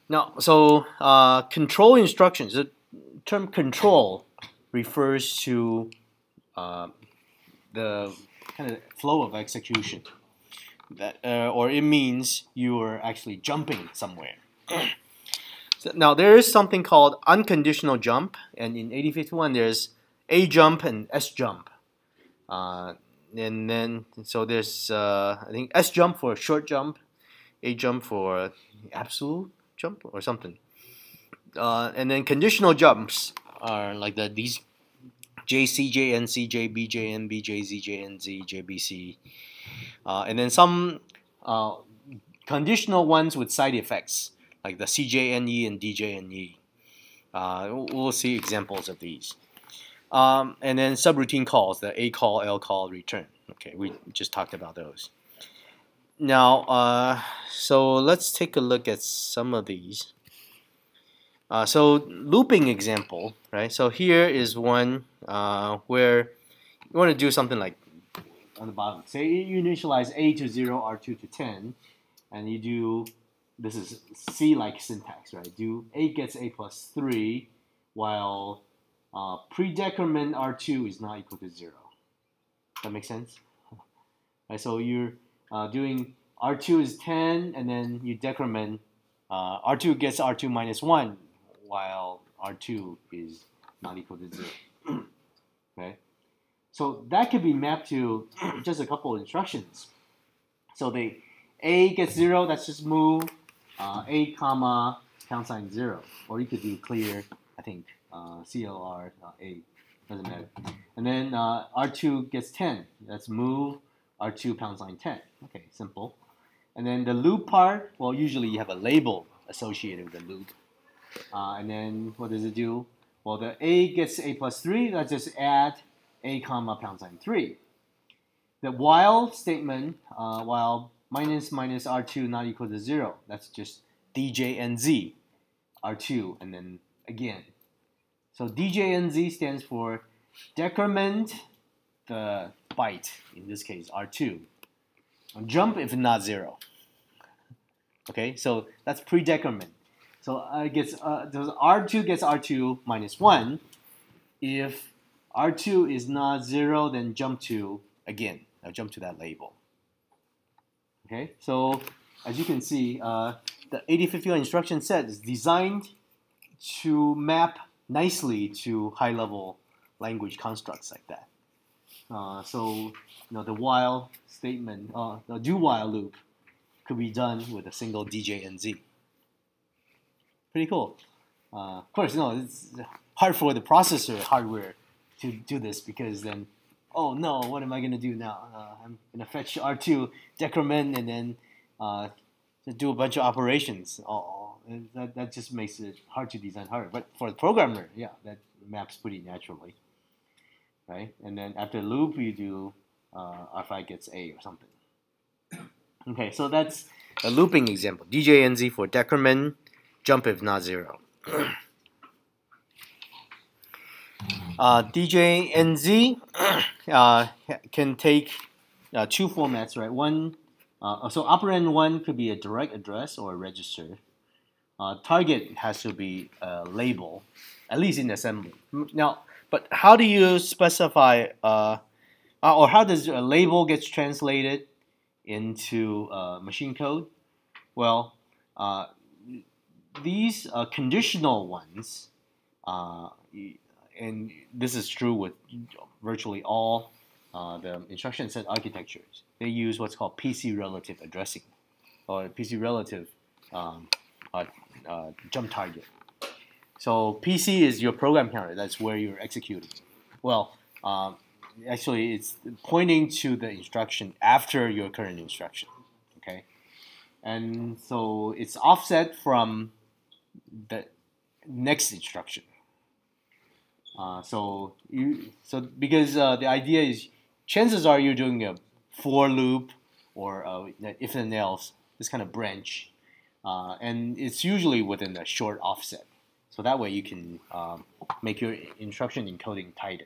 Now, so control instructions. The term control refers to the kind of flow of execution. That, or it means you are actually jumping somewhere. So now there is something called unconditional jump, and in 8051 there's A jump and S jump. And then so there's I think S jump for short jump, A jump for absolute jump or something. And then conditional jumps are like these JC, JNC, JB, JNB, JZ, JNZ, JBC. And then some conditional ones with side effects, like the CJNE and DJNE. We'll see examples of these. And then subroutine calls, the A call, L call, return. Okay, we just talked about those. Now, so let's take a look at some of these. So looping example, right? So here is one where you want to do something like on the bottom. Say you initialize A to 0, R2 to 10, and you do, this is C-like syntax, right? Do A gets A plus 3, while pre-decrement R2 is not equal to 0. That makes sense? Right, so you're doing R2 is 10, and then you decrement R2 gets R2 minus 1, while R2 is not equal to 0. Okay? So that could be mapped to just a couple of instructions. So the A gets 0, that's just move A comma pound sign 0. Or you could do clear, I think, CLR A, doesn't matter. And then R2 gets 10, that's move R2 pound sign 10. Okay, simple. And then the loop part, well, usually you have a label associated with the loop. And then what does it do? Well, the A gets A plus 3, let's just add A comma pound sign 3. The while statement, while minus R2 not equal to 0, that's just DJNZ, R2, and then again. So DJNZ stands for decrement the byte, in this case R2. Jump if not 0. Okay, so that's pre-decrement. So R2 gets R2 minus 1. If R2 is not 0, then jump to, again, I'll jump to that label. Okay, so as you can see, the 8051 instruction set is designed to map nicely to high-level language constructs like that. So the while statement, the do-while loop could be done with a single DJNZ. Pretty cool. Of course, it's hard for the processor hardware to do this, because then, oh no, what am I going to do now? I'm going to fetch R2, decrement, and then do a bunch of operations. That just makes it hard to design hardware. But for the programmer, yeah, that maps pretty naturally. Right? And then after loop, you do R5 gets A or something. Okay, so that's a looping example. DJNZ for decrement, jump if not 0. DJNZ can take two formats, right? One, so operand 1 could be a direct address or a register. Target has to be a label, at least in assembly. Now, but how do you specify, or how does a label get translated into machine code? Well, these conditional ones, and this is true with virtually all the instruction set architectures, they use what's called PC relative addressing, or PC relative jump target. So PC is your program counter, that's where you're executing. Well, actually it's pointing to the instruction after your current instruction, okay? And so it's offset from the next instruction. So because the idea is, chances are you're doing a for loop or if and else, this kind of branch, and it's usually within a short offset. So that way you can make your instruction encoding tighter.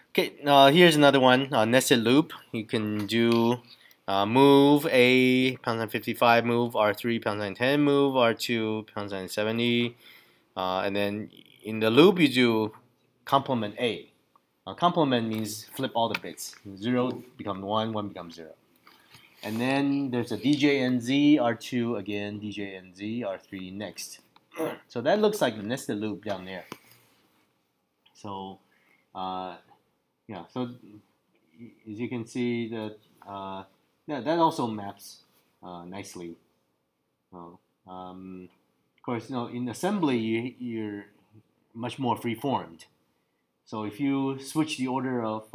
Okay, here's another one, nested loop. You can do move A #55, move R3 #10, move R2 #70, and then in the loop you do complement A. Complement means flip all the bits. 0 becomes 1, 1 becomes 0. And then there's a DJNZ, R2 again, DJNZ, R3 next. So that looks like the nested loop down there. So, yeah, so as you can see, that also maps nicely. So, of course, in assembly, you're much more free-formed. So if you switch the order of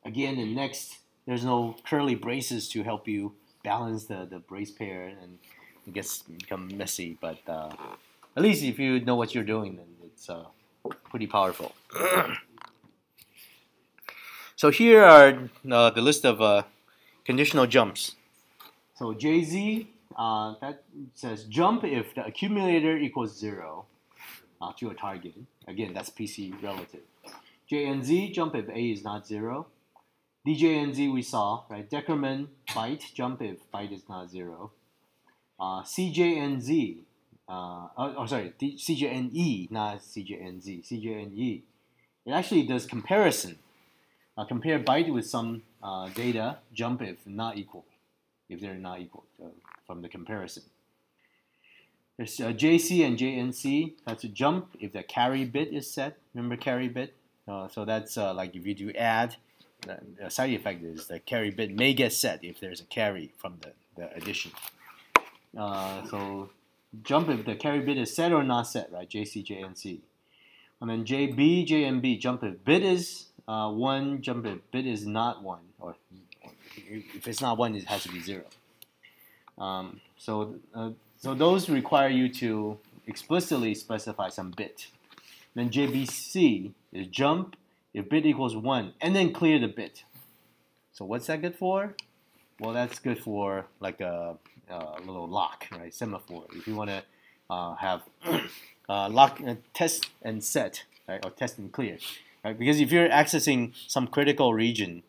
again and next, there's no curly braces to help you balance the brace pair, and it gets become messy. But at least if you know what you're doing, then it's pretty powerful. So here are the list of conditional jumps. So JZ, that says jump if the accumulator equals 0 to a target. Again, that's PC relative. JNZ, jump if A is not 0. DJNZ we saw, right? Decrement, byte, jump if byte is not 0. CJNZ, CJNE, not CJNZ, CJNE. It actually does comparison. Compare byte with some data, jump if not equal, if they're not equal from the comparison. There's JC and JNC, that's a jump if the carry bit is set. Remember carry bit? So that's like if you do add, the side effect is the carry bit may get set if there's a carry from the addition. So jump if the carry bit is set or not set, right? JC, JNC. And then JB, JNB, jump if bit is 1, jump if bit is not 1, or if it's not 1, it has to be 0. So those require you to explicitly specify some bit. Then JBC is jump if bit equals 1, and then clear the bit. So what's that good for? Well, that's good for like a little lock, right? Semaphore. If you want to have lock, test and set, right? Or test and clear, right? Because if you're accessing some critical region,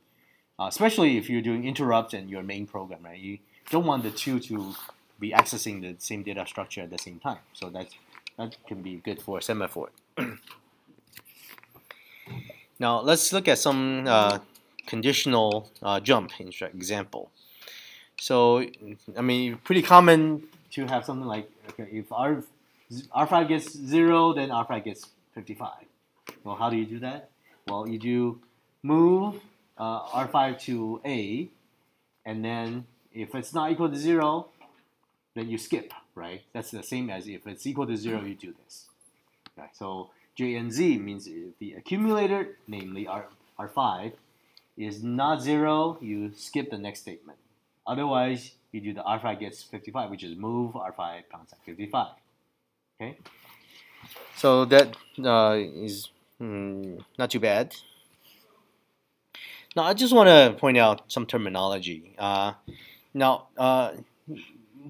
especially if you're doing interrupt in your main program, right? You don't want the two to be accessing the same data structure at the same time. So that can be good for a semaphore. Now let's look at some conditional jump example. So I mean, pretty common to have something like, okay, if R5 gets 0, then R5 gets 55. Well, how do you do that? Well, you do move R5 to A, and then if it's not equal to 0, then you skip, right? That's the same as if it's equal to 0, you do this. Okay, so JNZ means if the accumulator, namely R5, is not 0, you skip the next statement. Otherwise, you do the R5 gets 55, which is move R5 #55. Okay, so that is not too bad. Now, I just want to point out some terminology.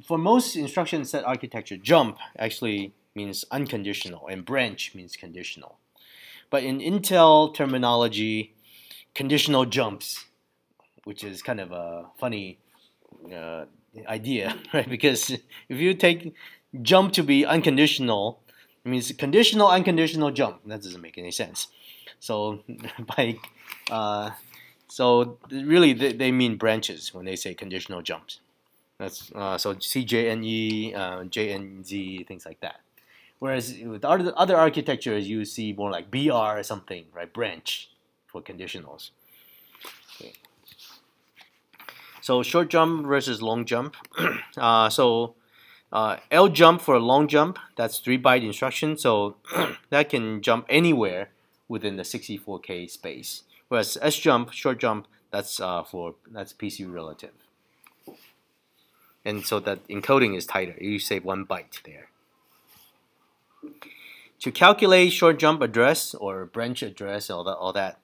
For most instruction set architecture, jump actually means unconditional, and branch means conditional. But in Intel terminology, conditional jumps, which is kind of a funny idea, right? Because if you take jump to be unconditional, it means conditional, unconditional jump. That doesn't make any sense. So so really they mean branches when they say conditional jumps. That's so CJNE, JNZ, things like that. Whereas with other architectures, you see more like BR or something, right? Branch for conditionals. Okay. So short jump versus long jump. L jump for a long jump, that's 3-byte instruction, so that can jump anywhere within the 64K space. Whereas S jump, short jump, that's PC relative. And so that encoding is tighter. You save 1 byte there. To calculate short jump address or branch address, all that,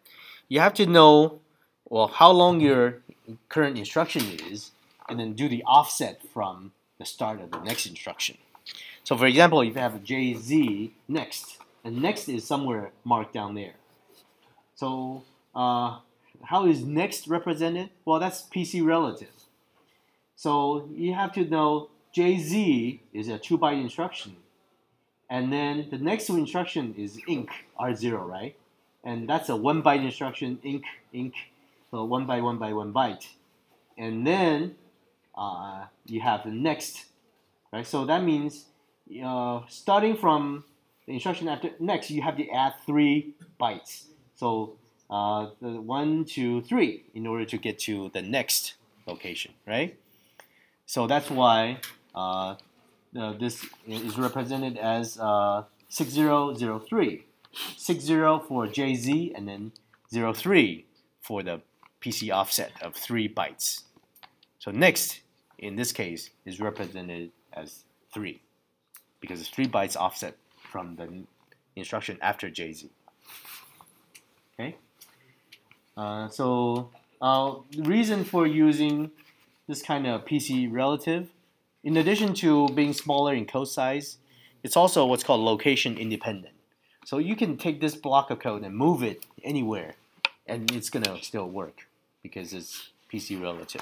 you have to know, well, how long your current instruction is, and then do the offset from the start of the next instruction. So for example, if you have a JZ next, and next is somewhere marked down there. So how is next represented? Well, that's PC relative. So you have to know JZ is a 2-byte instruction. And then the next instruction is INC, R0, right? And that's a 1-byte instruction, INC, so 1 byte, 1 byte, 1 byte. And then you have the next, right? So that means starting from the instruction after next, you have to add 3 bytes. So the 1, 2, 3 in order to get to the next location, right? So that's why this is represented as 6003. 60 for JZ and then 03 for the PC offset of 3 bytes. So next, in this case, is represented as 3 because it's 3 bytes offset from the instruction after JZ. Okay. So the reason for using this kind of PC relative, in addition to being smaller in code size, it's also what's called location independent. So you can take this block of code and move it anywhere, and it's gonna still work because it's PC relative.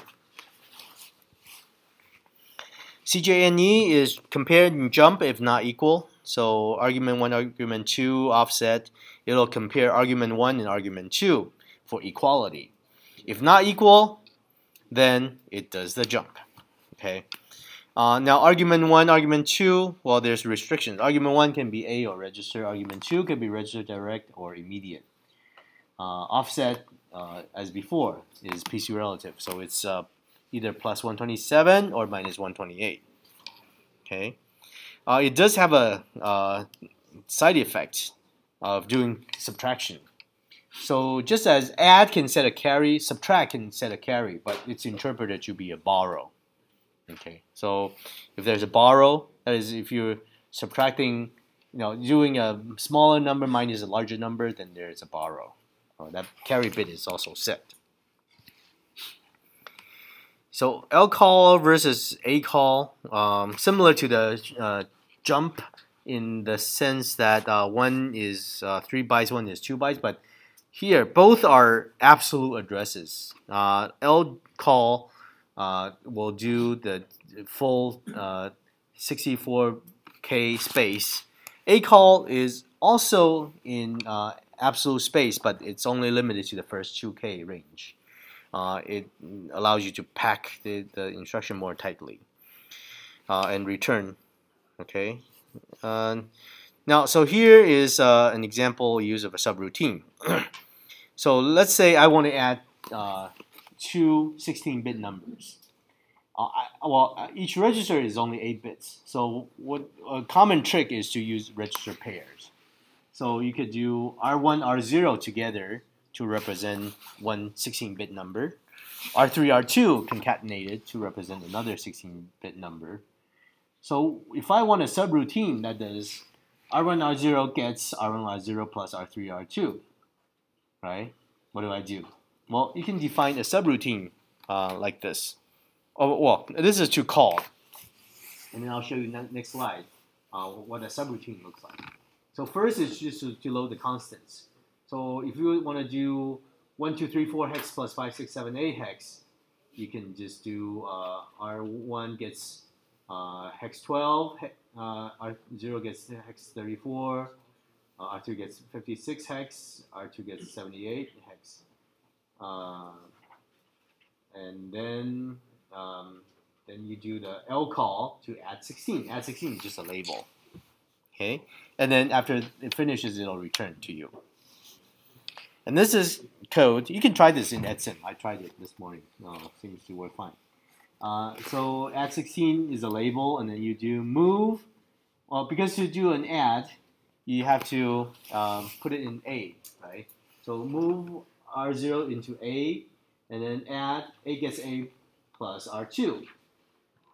CJNE is compare and jump if not equal. So argument 1, argument 2 offset, it'll compare argument 1 and argument 2 for equality. If not equal, then it does the jump. Okay. Now argument 1, argument 2, well, there's restrictions. Argument 1 can be A or register. Argument 2 can be register direct or immediate. Offset, as before, is PC relative. So it's either plus 127 or minus 128. Okay. It does have a side effect of doing subtraction. So just as add can set a carry, subtract can set a carry, but it's interpreted to be a borrow. Okay, so if there's a borrow, that is if you're subtracting, doing a smaller number minus a larger number, then there's a borrow. That carry bit is also set. So LCall versus ACall, similar to the jump in the sense that one is 3 bytes, one is 2 bytes, but here both are absolute addresses. LCall will do the full 64K space. ACall is also in absolute space, but it's only limited to the first 2K range. It allows you to pack the instruction more tightly and return. Okay. Now, so here is an example use of a subroutine. So let's say I want to add 2 16-bit numbers. Each register is only 8 bits. So what a common trick is to use register pairs. So you could do R1, R0 together to represent one 16-bit number. R3, R2 concatenated to represent another 16-bit number. So if I want a subroutine that does R1, R0 gets R1, R0 plus R3, R2, right? What do I do? Well, you can define a subroutine like this. Oh, well, this is to call. And then I'll show you next slide what a subroutine looks like. So first is just to load the constants. So if you want to do 1, 2, 3, 4 hex plus 5, 6, 7, 8 hex, you can just do R1 gets hex 12, R0 gets hex 34, R2 gets 56 hex, R2 gets 78 hex. And then you do the LCall to add 16. Add 16 is just a label. Okay? And then after it finishes, it'll return to you. And this is code. You can try this in Edson. I tried it this morning. Seems to work fine. So add 16 is a label, and then you do move. Well, because to do an add, you have to put it in A, right? So move R0 into A, and then add A gets A plus R2.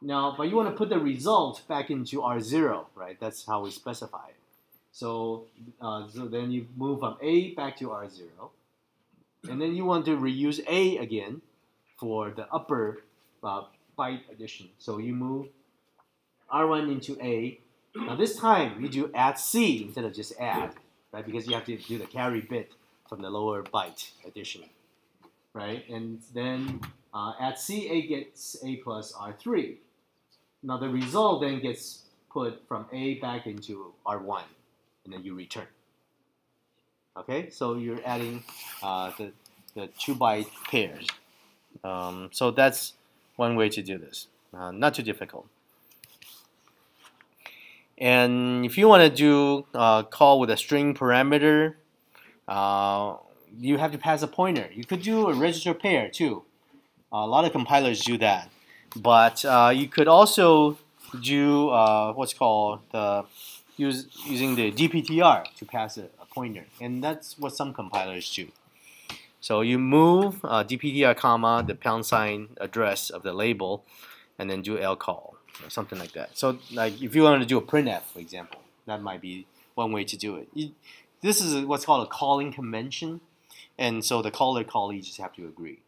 Now, but you want to put the result back into R0, right? That's how we specify it. So then you move from A back to R0. And then you want to reuse A again for the upper byte addition. So you move R1 into A. Now this time you do add C instead of just add, right? Because you have to do the carry bit from the lower byte addition, right? And then at C, A gets A plus R3. Now the result then gets put from A back into R1, and then you return. Okay, so you're adding the 2-byte pairs. So that's one way to do this. Not too difficult. And if you want to do call with a string parameter, you have to pass a pointer. You could do a register pair too. A lot of compilers do that. But you could also do what's called using the dptr to pass a pointer, and that's what some compilers do. So you move dptr comma the # address of the label, and then do lcall or something like that. So like if you want to do a printf, for example, that might be one way to do it. This is what's called a calling convention, and so the caller callee just have to agree.